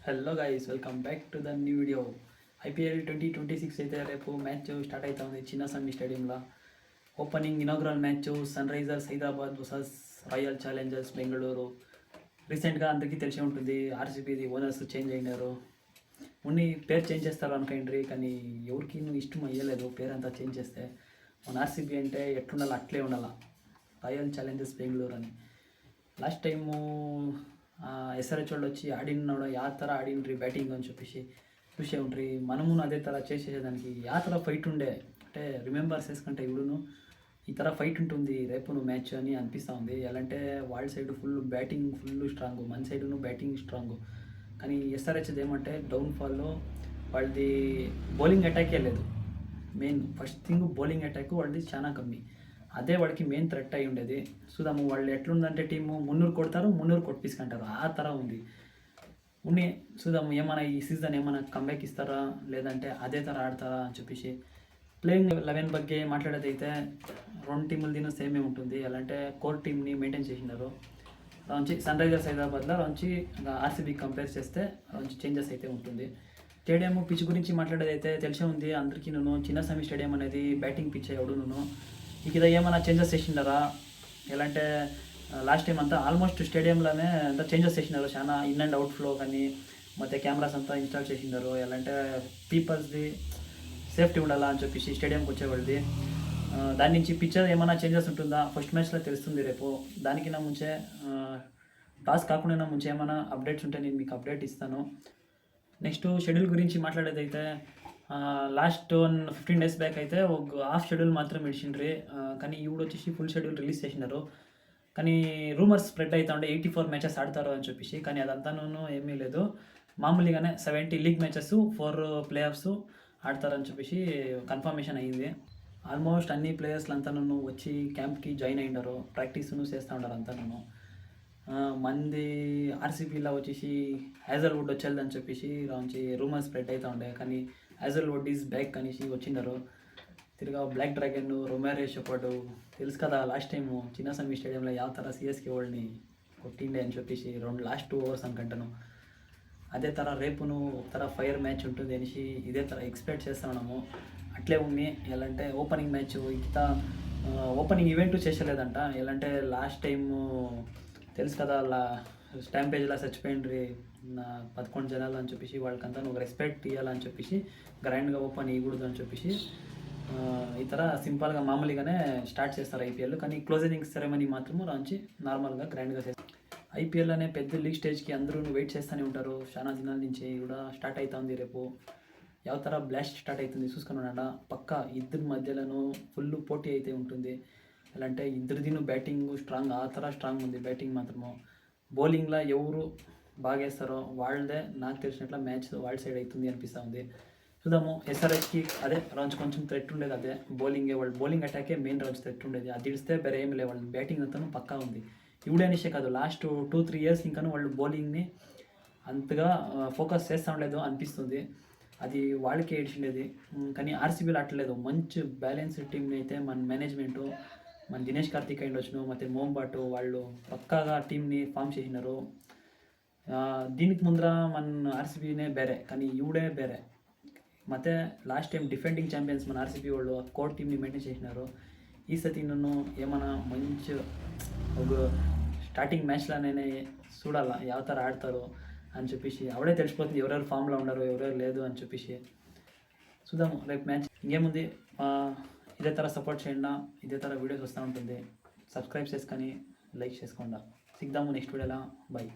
Hello guys, welcome back to the new video. IPL 2026 అయితే రేపు match start అవుతుంది చిన్నస్వామి స్టేడియంలో. Opening inaugural match Sunrisers Hyderabad versus Royal Challengers Bengaluru. రీసెంట్గా అందరికీ తెలిసే ఉంటుంది, ఆర్సీబీది ఓనర్స్ చేంజ్ అయినారు. ఉన్ని పేరు చేంజ్ చేస్తారు అనుకోండి, కానీ ఎవరికి ఇష్టం అయ్యలేదు పేరు అంతా చేంజ్ చేస్తే. మన ఆర్సీబీ అంటే ఎట్లుండాలి అట్లే ఉండాలి, రాయల్ ఛాలెంజర్స్ బెంగళూరు అని. లాస్ట్ టైము SRH వాళ్ళు వచ్చి ఆడినాడు, ಯಾವ ಥರ ఆడిన్ರಿ బ్యాటింగ్ అని చెప్పేసి చూసే ఉంట్రి. మనము అదే ಥರ చేసేదానికి ಯಾವ ಥರ ఫైట్ ఉండే అంటే రిమెంబర్స్ చేసుకుంటే ఇప్పుడును ఈ ಥರ ఫైట్ ఉంటుంది రేపు మ్యాచ్ అని అనిపిస్తూ ఉంది. ఎలా అంటే వాళ్ళ side full batting full strong, మన సైడును బ్యాటింగ్ స్ట్రాంగ్. కానీ SRHది ఏమంటే డౌన్ఫాల్లో వాళ్ళది బౌలింగ్ అటాకే లేదు. Main first thing bowling attack వాళ్ళది చాలా కమ్మి. అదే వాడికి మెయిన్ థ్రెట్ అయి ఉండేది. చూద్దాము వాళ్ళు ఎట్లుందంటే టీము 300 కొడతారు, 300 కొట్టించుకుంటారు, ఆ ಥರ ఉంది. ఉన్ని చూద్దాము ఏమైనా ఈ సీజన్ ఏమైనా కంబ్యాక్ ఇస్తారా లేదంటే అదే ಥರ ఆడతారా అని చెప్పేసి. ప్లేయింగ్ 11 ಬಗ್ಗೆ మాట్లాడేదైతే రెండు టీములదినూ సేమే ఉంటుంది. ఎలా అంటే కోర్ టీమ్ని మెయింటైన్ చేసినారు. రాంచి సన్ రైజర్స్ హైదరాబాద్లో రాంచి ఆర్సీబీ కంపేర్ చేస్తే రాంచి చేంజెస్ అయితే ఉంటుంది. స్టేడియం పిచ్ గురించి మాట్లాడేదైతే తెలిసే ఉంది అందరికీ. చిన్నస్వామి స్టేడియం అనేది బ్యాటింగ్ పిచ్ ఎవడు ఇక ఏమైనా చేంజెస్ చేసినారా ఎలా అంటే లాస్ట్ టైం అంతా ఆల్మోస్ట్ స్టేడియంలోనే అంతా చేంజెస్ చేసినారు. చాలా ఇన్ అండ్ అవుట్ ఫ్లో కానీ ಮತ್ತು కెమెరాస్ అంతా ఇన్స్టాల్ చేసినారు. ఎలా అంటే పీపుల్స్ది సేఫ్టీ ఉండాలా అని చెప్పేసి స్టేడియంకి వచ్చేవాళ్ళది. దాని నుంచి పిక్చర్ ఏమైనా చేంజెస్ ఉంటుందా ఫస్ట్ మ్యాచ్లో తెలుస్తుంది రేపు. దానికన్నా ముంచే టాస్ కాకుండా ముంచే ఏమైనా అప్డేట్స్ ఉంటే నేను మీకు అప్డేట్ ఇస్తాను. నెక్స్ట్ షెడ్యూల్ గురించి మాట్లాడేదైతే లాస్ట్ 15 days బ్యాక్ అయితే ఒక హాఫ్ షెడ్యూల్ మాత్రం ఇడిచిండ్రి. కానీ ఇప్పుడు వచ్చేసి ఫుల్ షెడ్యూల్ రిలీజ్ చేసినారు. కానీ రూమర్స్ స్ప్రెడ్ అవుతా ఉండే 84 మ్యాచెస్ ఆడతారు అని చెప్పేసి. కానీ అదంతానూ ఏమీ లేదు, మామూలుగానే 70 లీగ్ మ్యాచెస్ 4 ప్లే ఆఫ్స్ ఆడతారని చెప్పేసి కన్ఫర్మేషన్ అయ్యింది. ఆల్మోస్ట్ అన్ని ప్లేయర్స్లు అంతాను వచ్చి క్యాంప్కి జాయిన్ అయ్యిండారు, ప్రాక్టీస్ను చేస్తూ ఉన్నారు అంతాను. మంది ఆర్సీబీలో వచ్చేసి హ్యాజల్వుడ్ వచ్చేదని చెప్పేసి రాంచి రూమర్స్ స్ప్రెడ్ అవుతూ ఉండే. కానీ హ్యాజల్వుడ్ ఈజ్ బ్యాక్ అనేసి వచ్చిండారు. తిరిగా బ్లాక్ డ్రాగన్ రొమారే షెపర్డ్ తెలుసు కదా, లాస్ట్ టైము చిన్నస్వామి స్టేడియంలో ಯಾವ ಥರ CSK వాళ్ళని కొట్టిండే అని చెప్పేసి లాస్ట్ 2 overs అనుకుంటాను. అదే ಥರ రేపును ఒక ಥರ ఫైర్ మ్యాచ్ ఉంటుంది అనేసి ఇదే ಥರ ఎక్స్పెక్ట్ చేస్తున్నాము. అట్లే ఉంది. ఎలా అంటే ఓపెనింగ్ మ్యాచ్ ఇంత ఓపెనింగ్ ఈవెంట్ చేసలేదంట. ఎలా అంటే లాస్ట్ టైము తెలుసు కదా, స్టాంపేజ్లా చచ్చిపోయిండ్రి 11 జనాలు అని చెప్పేసి. వాళ్ళకంతా నువ్వు రెస్పెక్ట్ ఇవ్వాలని చెప్పేసి గ్రాండ్గా ఓపెన్ ఇవ్వకూడదు అని చెప్పేసి ఈ ಥರ సింపుల్గా మామూలుగానే స్టార్ట్ చేస్తారు ఐపీఎల్. కానీ క్లోజింగ్ సెరమనీ మాత్రము రాంచి నార్మల్గా గ్రాండ్గా చేస్తారు. ఐపీఎల్ అనే పెద్ద లీగ్ స్టేజ్కి అందరూ వెయిట్ చేస్తూనే ఉంటారు. చాలా దినాల నుంచి కూడా స్టార్ట్ అవుతుంది. రేపు ಯಾವ ಥರ బ్లాస్ట్ స్టార్ట్ అవుతుంది చూసుకున్నాడ. పక్కా ఇద్దరి మధ్యలోనూ ఫుల్ పోటీ అయితే ఉంటుంది. ఎలా అంటే ఇద్దరిదిను బ్యాటింగ్ స్ట్రాంగ్, ఆ ಥರ స్ట్రాంగ్ ఉంది బ్యాటింగ్ మాత్రము. బౌలింగ్లో ఎవరు బాగా వేస్తారో వాళ్ళదే నాకు తెలిసినట్ల మ్యాచ్ వాళ్ళ సైడ్ అవుతుంది అనిపిస్తూ ఉంది. చూద్దాము. SRHకి అదే రాంచి కొంచెం థ్రెట్ ఉండేది, అదే బౌలింగే. వాళ్ళు బౌలింగ్ అటాకే మెయిన్ రాంచి థ్రెట్ ఉండేది. అది ఇడిస్తే వేరే ఏమి లేదు, వాళ్ళు బ్యాటింగ్ అంతా పక్కా ఉంది. ఇప్పుడే అనేసే కాదు, లాస్ట్ 2-3 years ఇంకా వాళ్ళు బౌలింగ్ని అంతగా ఫోకస్ చేస్తూ ఉండలేదు అనిపిస్తుంది. అది వాళ్ళకే ఏడ్చిండేది. కానీ ఆర్సీబీలో అట్లేదు, మంచి బ్యాలెన్స్డ్ టీంని అయితే మన మేనేజ్మెంటు, మన దినేష్ కార్తిక్ అయ్యిండొచ్చును ಮತ್ತು మోంబాటు వాళ్ళు పక్కాగా టీంని ఫామ్ చేసినారు. దీనికి ముందర మన ఆర్సీబీనే ಬೇರೆ, కానీ ఇవిడే ಬೇರೆ. ಮತ್ತು లాస్ట్ టైం డిఫెండింగ్ ఛాంపియన్స్ మన ఆర్సీబీ వాళ్ళు కోర్ టీమ్ని మెయింటైన్ చేసినారు. ఈ సతి నన్ను ఏమైనా మంచి ఒక స్టార్టింగ్ మ్యాచ్లోనే చూడాలా ಯಾವ ಥರ ఆడతారు అని చెప్పేసి. అప్పుడే తెలిసిపోతుంది ఎవరెవరు ఫామ్లో ఉన్నారు ఎవరెవరు లేదు అని చెప్పేసి. చూద్దాము రేపు మ్యాచ్. ఇంకేముంది, ఇదే ಥರ సపోర్ట్ చేయండి, ఇదే ಥರ వీడియోస్ వస్తూ ఉంటుంది. సబ్స్క్రైబ్ చేసుకొని లైక్ చేసుకోండి. సిగ్దాము నెక్స్ట్ వీడియోలో. బై.